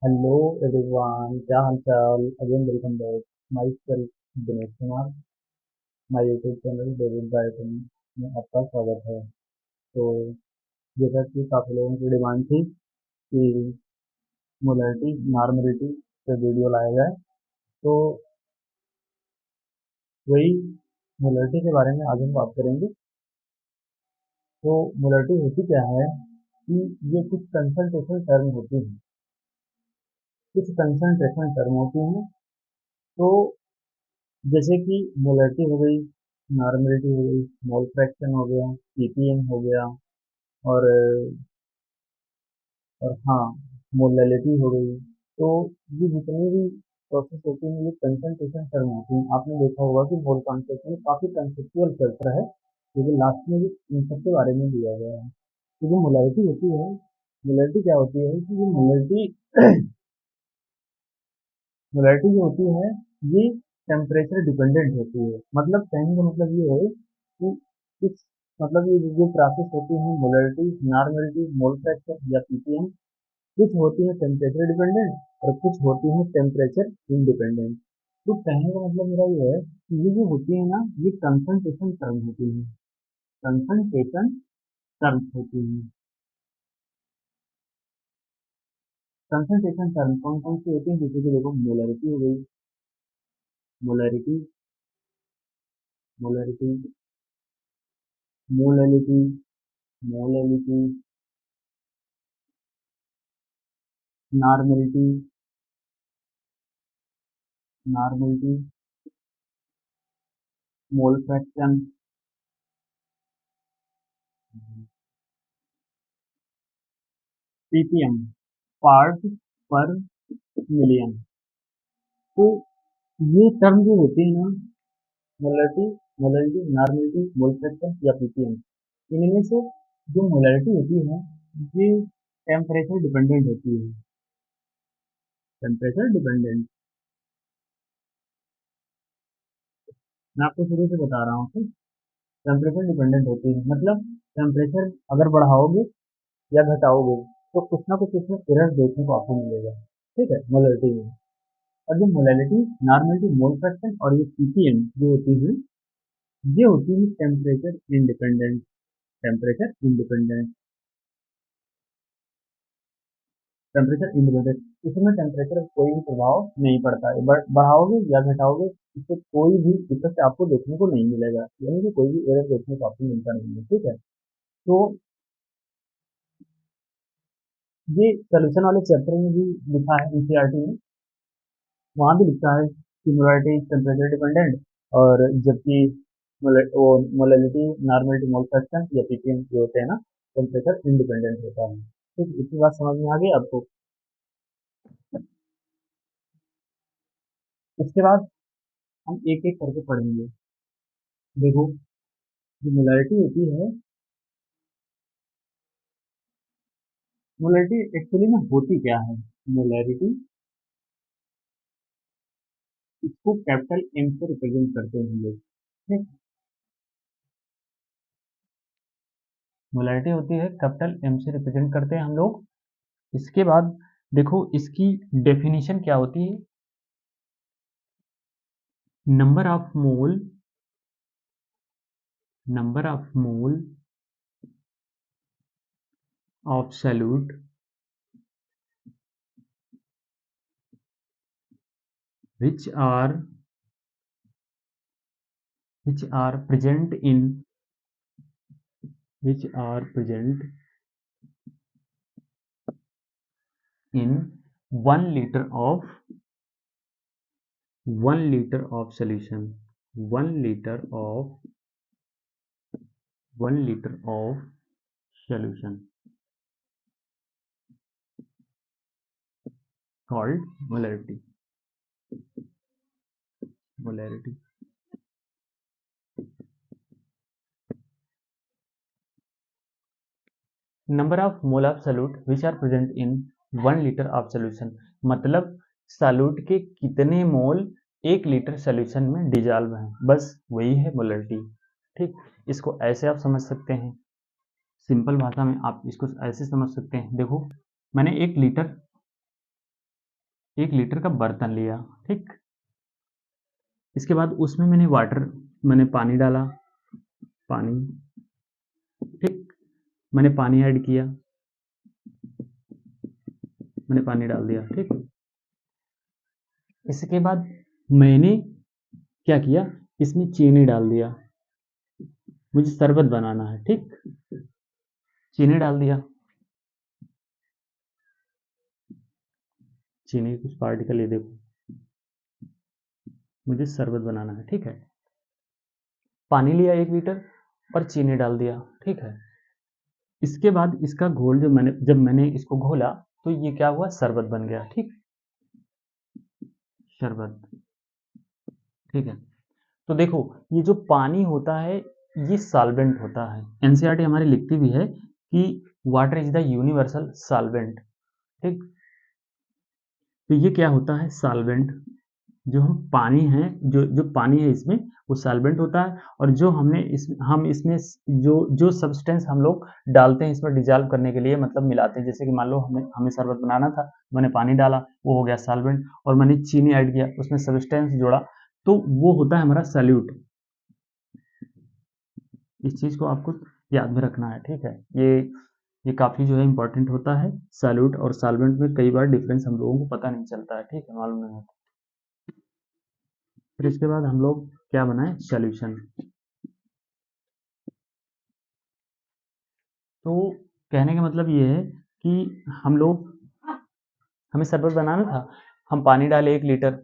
Hello everyone, क्या हाल चाल। Again welcome back myself Dinesh Kumar. My YouTube channel David बायोटन में आपका स्वागत है। तो जैसा कि काफ़ी लोगों की डिमांड थी कि मोलैरिटी नॉर्मलिटी पे वीडियो लाया जाए, तो वही मोलैरिटी के बारे में आज हम बात करेंगे। तो मोलैरिटी होती क्या है कि ये कुछ कंसंट्रेशन टर्म होती हैं। तो जैसे कि मोलैरिटी हो गई, नॉर्मलिटी हो गई, मोल फ्रैक्शन हो गया, पीपीएम हो गया, और हाँ, मोलैलिटी हो गई। तो ये जितनी भी प्रोसेस होती हैं ये कंसंट्रेशन टर्म होती हैं। आपने देखा होगा कि मोल कॉन्सेप्ट में काफ़ी कंसेप्चुअल चैप्टर है, क्योंकि लास्ट में भी इन सब के बारे में दिया गया है। तो जो मोलैरिटी होती है, मोलैरिटी क्या होती है कि ये मोलैरिटी मोलैरिटी जो होती है ये टेम्परेचर डिपेंडेंट होती है। मतलब कहने का मतलब ये है कि कुछ मतलब ये जो प्रोसेस होती है मोलैरिटी, नॉर्मलिटी, मोल फ्रैक्शन या पीपीएम, कुछ होती है टेम्परेचर डिपेंडेंट और कुछ होती है टेम्परेचर इंडिपेंडेंट। तो कहने का मतलब मेरा ये है कि ये जो होती है ना, ये कंसंट्रेशन टर्म होती है। कंसंट्रेशन टर्म्स होती हैं। कंसंट्रेशन टर्म कौन कौन सी होती हैं? जैसे कि देखो, मोलैरिटी हो गई, molarity, molarity, molality, molality, normality, normality, mole fraction, ppm, part पर मिलियन। तो ये टर्म जो होती है ना, molarity, molality, normality, mole fraction या पीपीएम, इनमें से जो मोलैरिटी होती है ये टेम्परेचर डिपेंडेंट होती है। टेम्परेचर डिपेंडेंट, मैं आपको शुरू से बता रहा हूँ कि टेम्परेचर डिपेंडेंट होती है। मतलब टेम्परेचर अगर बढ़ाओगे या घटाओगे तो कुछ ना कुछ इसमें एरर देखने को आपको मिलेगा। ठीक है, मोलैरिटी में। और जो मोलैलिटी, नॉर्मलिटी, मोल फ्रैक्शन और ये पीपीएम जो होती है, ये होती है temperature independent. Temperature independent, temperature independent, इसमें टेम्परेचर का कोई भी प्रभाव नहीं पड़ता है। बढ़ाओगे या घटाओगे इससे कोई भी इफेक्ट आपको देखने को नहीं मिलेगा, यानी कि कोई भी एरर देखने को आपको मिलता नहीं है। ठीक है। तो ये सोल्यूशन वाले चैप्टर में भी लिखा है, एनसीईआरटी में, वहाँ भी लिखा है कि मोलैरिटी टेम्परेचर डिपेंडेंट, और जबकि मोलैलिटी, नॉर्मलिटी, मोल फ्रैक्शन या पीपीएम जो होते हैं ना, टेम्परेचर इंडिपेंडेंट होता है। ठीक, इतनी बात समझ में आ गई आपको? इसके बाद हम एक एक करके पढ़ेंगे। देखो, जो मोलैरिटी होती है, मोलैरिटी एक्चुअली में होती क्या है? मोलैरिटी, इसको कैपिटल एम से रिप्रेजेंट करते हैं हम लोग। ठीक, मोलैरिटी होती है कैपिटल एम से रिप्रेजेंट करते हैं हम लोग। इसके बाद देखो इसकी डेफिनेशन क्या होती है। Number of mole, number of mole of solute which are which are present in which are present in 1 liter of 1 liter of solution, 1 liter of 1 liter of solution called molarity. Molarity. Number of mole of solute which are present in 1 litre of solution, मतलब solute के कितने mole 1 litre solution में dissolve हैं, बस वही है molarity. ठीक, इसको ऐसे आप समझ सकते हैं, सिंपल भाषा में आप इसको ऐसे समझ सकते हैं। देखो, मैंने 1 लीटर 1 लीटर का बर्तन लिया, ठीक। इसके बाद उसमें मैंने पानी डाला, पानी, ठीक। मैंने पानी ऐड किया, मैंने पानी डाल दिया, ठीक। इसके बाद मैंने क्या किया, इसमें चीनी डाल दिया, मुझे शरबत बनाना है, ठीक। चीनी डाल दिया, चीनी कुछ पार्टिकल, ये देखो, मुझे शरबत बनाना है, ठीक है। पानी लिया 1 लीटर और चीनी डाल दिया, ठीक है। इसके बाद इसका घोल जब मैंने इसको घोला तो ये क्या हुआ, शरबत बन गया, ठीक। शरबत, ठीक है। तो देखो, ये जो पानी होता है ये सॉल्वेंट होता है। एनसीईआरटी हमारी लिखती भी है कि water is the universal solvent, ठीक। तो ये क्या होता है, सॉल्वेंट। जो हम पानी है, जो पानी है इसमें, वो सॉल्वेंट होता है। और जो हम इसमें जो सब्सटेंस हम लोग डालते हैं इसमें डिजॉल्व करने के लिए, मतलब मिलाते हैं, जैसे कि मान लो हमें शरबत बनाना था, मैंने पानी डाला, वो हो गया सॉल्वेंट, और मैंने चीनी ऐड किया, उसमें सब्सटेंस जोड़ा, तो वो होता है हमारा सॉल्यूट। इस चीज़ को आपको याद में रखना है, ठीक है। ये काफ़ी जो है इंपॉर्टेंट होता है। सॉल्यूट और सॉल्वेंट में कई बार डिफरेंस हम लोगों को पता नहीं चलता है, ठीक है, मालूम नहीं होता। फिर इसके बाद हम लोग क्या बनाए, सॉल्यूशन। तो कहने का मतलब ये है कि हमें शरबत बनाना था, हम पानी डाले 1 लीटर,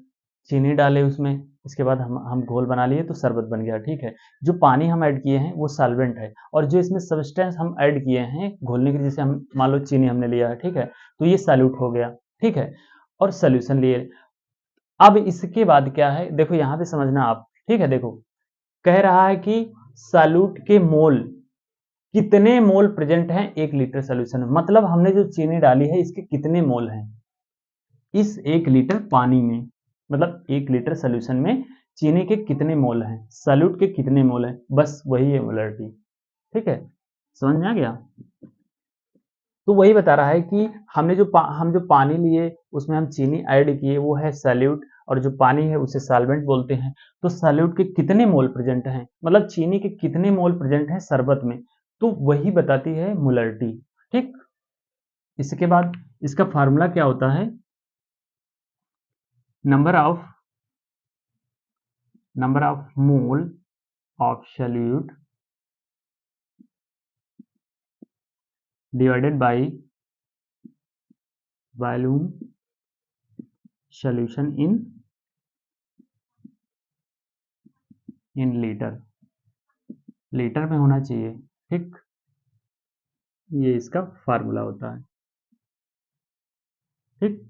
चीनी डाले उसमें, इसके बाद हम घोल बना लिए तो शरबत बन गया, ठीक है। जो पानी हम ऐड किए हैं वो सॉल्वेंट है, और जो इसमें सब्सटेंस हम ऐड किए हैं घोलने के लिए, जैसे हम मान लो चीनी हमने लिया है, ठीक है, तो ये सॉल्यूट हो गया, ठीक है। और सॉल्यूशन लिए। अब इसके बाद क्या है, देखो यहाँ पे समझना आप, ठीक है। देखो, कह रहा है कि सॉल्यूट के मोल, कितने मोल प्रेजेंट हैं 1 लीटर सॉल्यूशन में, मतलब हमने जो चीनी डाली है इसके कितने मोल हैं इस 1 लीटर पानी में, मतलब 1 लीटर सॉल्यूशन में चीनी के कितने मोल हैं, सॉल्यूट के कितने मोल हैं, बस वही है मोलरिटी, ठीक है। समझ में आ गया। तो वही बता रहा है कि हम जो पानी लिए उसमें हम चीनी ऐड किए, वो है सॉल्यूट, और जो पानी है उसे सॉल्वेंट बोलते हैं। तो सॉल्यूट के कितने मोल प्रेजेंट हैं, मतलब चीनी के कितने मोल प्रेजेंट हैं शरबत में, तो वही बताती है मोलरिटी, ठीक। इसके बाद इसका फार्मूला क्या होता है, number of mole of solute divided by volume solution in litre, litre में होना चाहिए, ठीक। ये इसका फार्मूला होता है, ठीक।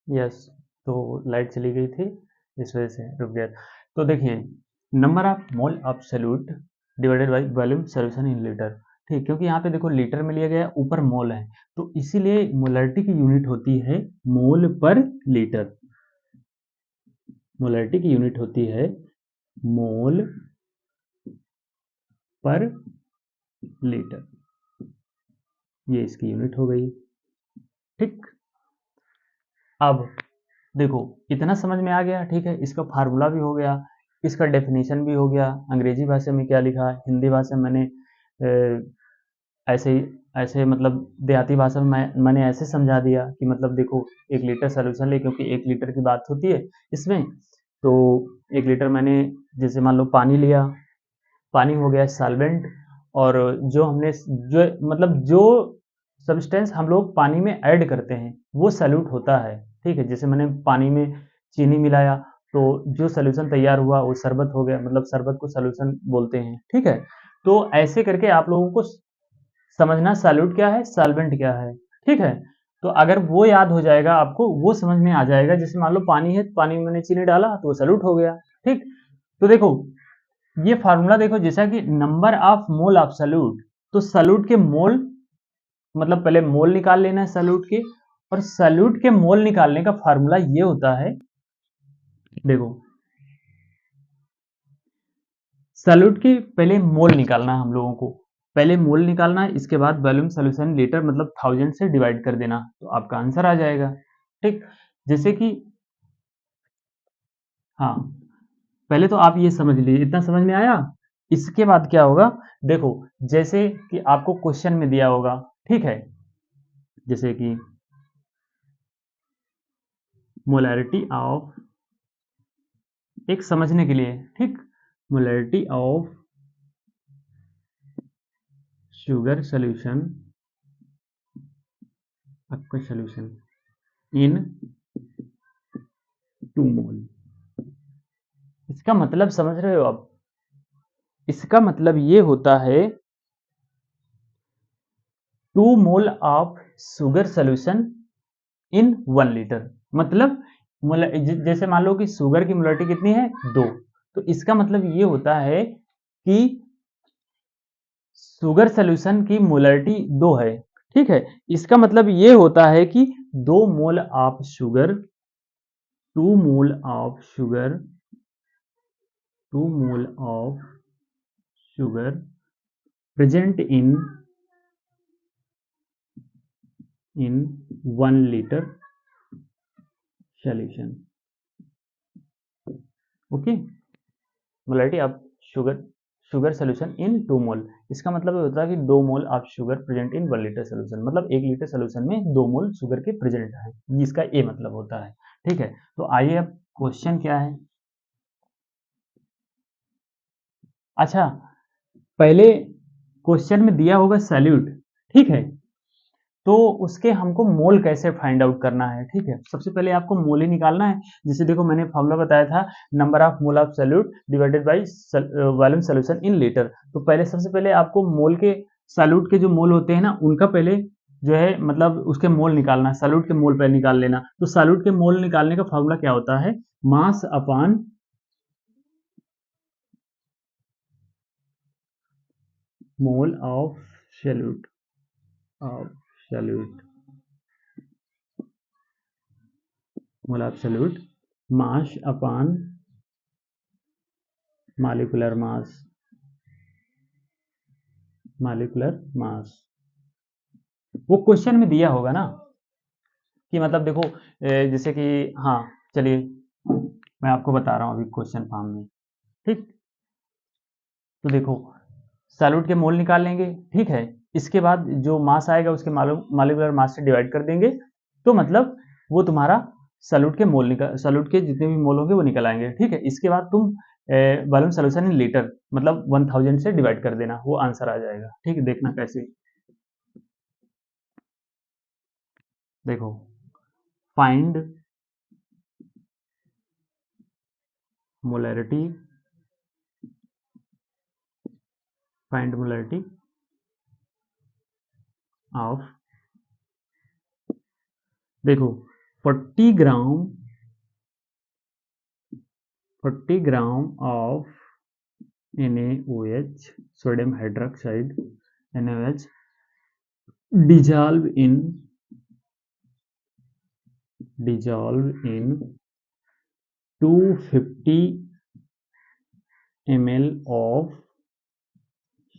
यस, तो लाइट चली गई थी, इस वजह से रुक गया। तो देखिए, number of mole of solute divided by volume solution in litre, ठीक। क्योंकि यहाँ पे देखो लीटर में लिया गया, ऊपर मोल है, तो इसीलिए मोलरिटी की यूनिट होती है मोल पर लीटर। मोलरिटी की यूनिट होती है मोल पर लीटर, ये इसकी यूनिट हो गई, ठीक। अब देखो, इतना समझ में आ गया, ठीक है। इसका फार्मूला भी हो गया, इसका डेफिनेशन भी हो गया। अंग्रेजी भाषा में क्या लिखा है, हिंदी भाषा में मैंने ऐसे ही, ऐसे मतलब देहाती भाषा में मैंने ऐसे समझा दिया कि मतलब देखो 1 लीटर सोल्यूशन ले, क्योंकि 1 लीटर की बात होती है इसमें, तो 1 लीटर मैंने, जैसे मान लो पानी लिया, पानी हो गया सॉल्वेंट, और जो सब्सटेंस हम लोग पानी में ऐड करते हैं वो सॉल्यूट होता है, ठीक है। जैसे मैंने पानी में चीनी मिलाया, तो जो सॉल्यूशन तैयार हुआ वो शरबत हो गया, मतलब शरबत को सॉल्यूशन बोलते हैं, ठीक है। तो ऐसे करके आप लोगों को समझना सॉल्यूट क्या है, सॉल्वेंट क्या है, ठीक है। तो अगर वो याद हो जाएगा आपको, वो समझ में आ जाएगा, जैसे मान लो पानी है, पानी में मैंने चीनी डाला तो वो सॉल्यूट हो गया, ठीक। तो देखो, ये फार्मूला देखो, जैसा कि number of mole of solute, तो सॉल्यूट के मोल, मतलब पहले मोल निकाल लेना है सॉल्यूट के, और सॉल्यूट के मोल निकालने का फार्मूला ये होता है, देखो, सॉल्यूट के पहले मोल निकालना है हम लोगों को, पहले मोल निकालना है, इसके बाद वॉल्यूम सॉल्यूशन लीटर मतलब 1000 से डिवाइड कर देना, तो आपका आंसर आ जाएगा। ठीक, जैसे कि हाँ, पहले तो आप ये समझ लीजिए, इतना समझ में आया। इसके बाद क्या होगा, देखो जैसे कि आपको क्वेश्चन में दिया होगा, ठीक है, जैसे कि मोलैरिटी ऑफ, एक समझने के लिए, ठीक, मोलैरिटी ऑफ शुगर सॉल्यूशन, आपका सॉल्यूशन इन 2 मोल। इसका मतलब समझ रहे हो आप, इसका मतलब ये होता है 2 mole of sugar solution in 1 litre. मतलब जैसे मान लो कि शुगर की मोलैरिटी कितनी है 2, तो इसका मतलब ये होता है कि शुगर सॉल्यूशन की मोलैरिटी 2 है, ठीक है। इसका मतलब ये होता है कि 2 mole of sugar, 2 mole of sugar, 2 mole of sugar present in 1 liter solution। Okay, molarity of sugar, sugar solution in 2 मोल, इसका मतलब ये होता है कि 2 mole of sugar present in 1 litre solution, मतलब 1 लीटर सोल्यूशन में 2 मोल शुगर के प्रेजेंट है, जिसका ये मतलब होता है। ठीक है, तो आइए अब क्वेश्चन क्या है। अच्छा, पहले क्वेश्चन में दिया होगा सैल्यूट, ठीक है, तो उसके हमको मोल कैसे फाइंड आउट करना है। ठीक है, सबसे पहले आपको मोल ही निकालना है। जैसे देखो मैंने फॉर्मूला बताया था, number of mole of solute divided by volume solution in litre. तो पहले सबसे पहले आपको मोल के, सॉल्यूट के जो मोल होते हैं ना, उनका पहले जो है मतलब उसके मोल निकालना है, सॉल्यूट के मोल पहले निकाल लेना। तो सॉल्यूट के मोल निकालने का फॉर्मूला क्या होता है, mass upon mole of solute, of solute, mole of solute, mass upon molecular mass, molecular mass. वो क्वेश्चन में दिया होगा ना, कि मतलब देखो जैसे कि, हाँ चलिए मैं आपको बता रहा हूँ अभी क्वेश्चन फॉर्म में। ठीक, तो देखो सॉल्यूट के मोल निकाल लेंगे, ठीक है, इसके बाद जो मास आएगा उसके मॉलिक्यूलर मास से डिवाइड कर देंगे, तो मतलब वो तुम्हारा सॉल्यूट के मोल निकल, सॉल्यूट के जितने भी मोल होंगे वो निकल आएंगे। ठीक है, इसके बाद तुम वॉल्यूम सॉल्यूशन इन लीटर मतलब 1000 से डिवाइड कर देना, वो आंसर आ जाएगा। ठीक है, देखना कैसे, देखो find molarity, find molarity of, देखो 40 ग्राम, 40 gram of NaOH, sodium hydroxide NaOH dissolve in, dissolve in 250 ml of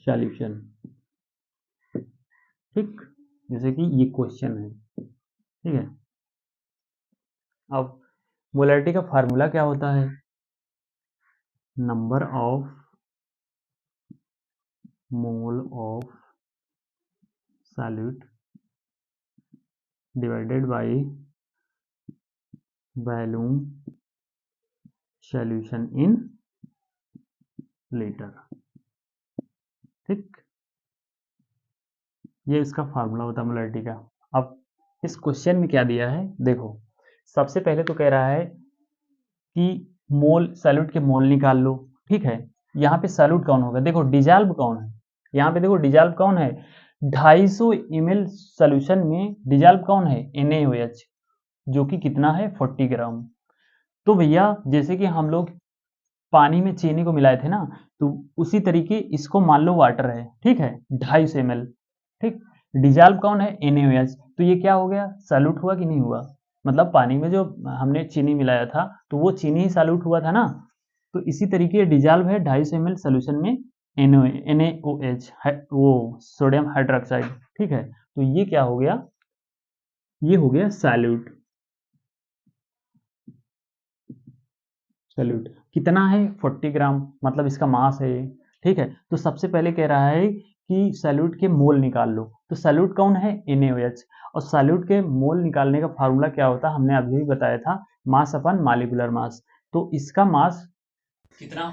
solution। ठीक, जैसे कि ये क्वेश्चन है, ठीक है। अब मोलैरिटी का फार्मूला क्या होता है, number of mole of solute divided by volume solution in litre. ठीक, ये इसका फार्मूला होता है मोलैरिटी का। अब इस क्वेश्चन में क्या दिया है, देखो सबसे पहले तो कह रहा है कि मोल, सॉल्यूट के मोल निकाल लो। ठीक है, यहाँ पे सॉल्यूट कौन होगा, देखो डिजॉल्व कौन है, यहाँ पे देखो डिजॉल्व कौन है, 250 ml सॉल्यूशन में डिजॉल्व कौन है, NaOH, जो कि कितना है 40 ग्राम। तो भैया जैसे कि हम लोग पानी में चीनी को मिलाए थे ना, तो उसी तरीके इसको मान लो वाटर है, ठीक है, 250 ml। ठीक, डिजॉल्व कौन है, NaOH, तो ये क्या हो गया, सॉल्यूट हुआ कि नहीं हुआ, मतलब पानी में जो हमने चीनी मिलाया था तो वो चीनी ही सॉल्यूट हुआ था ना। तो इसी तरीके डिजॉल्व है 250 ml सोल्यूशन में NaOH वो सोडियम हाइड्रोक्साइड, ठीक है। तो ये क्या हो गया, ये हो गया सॉल्यूट। सॉल्यूट कितना है 40 ग्राम, मतलब इसका मास है ये, ठीक है। तो सबसे पहले कह रहा है कि सॉल्यूट के मोल निकाल लो, तो सॉल्यूट कौन है NaOH, और सॉल्यूट के मोल निकालने का फार्मूला क्या होता है हमने अभी भी बताया था, मास अपन मॉलिक्यूलर मास। तो इसका मास कितना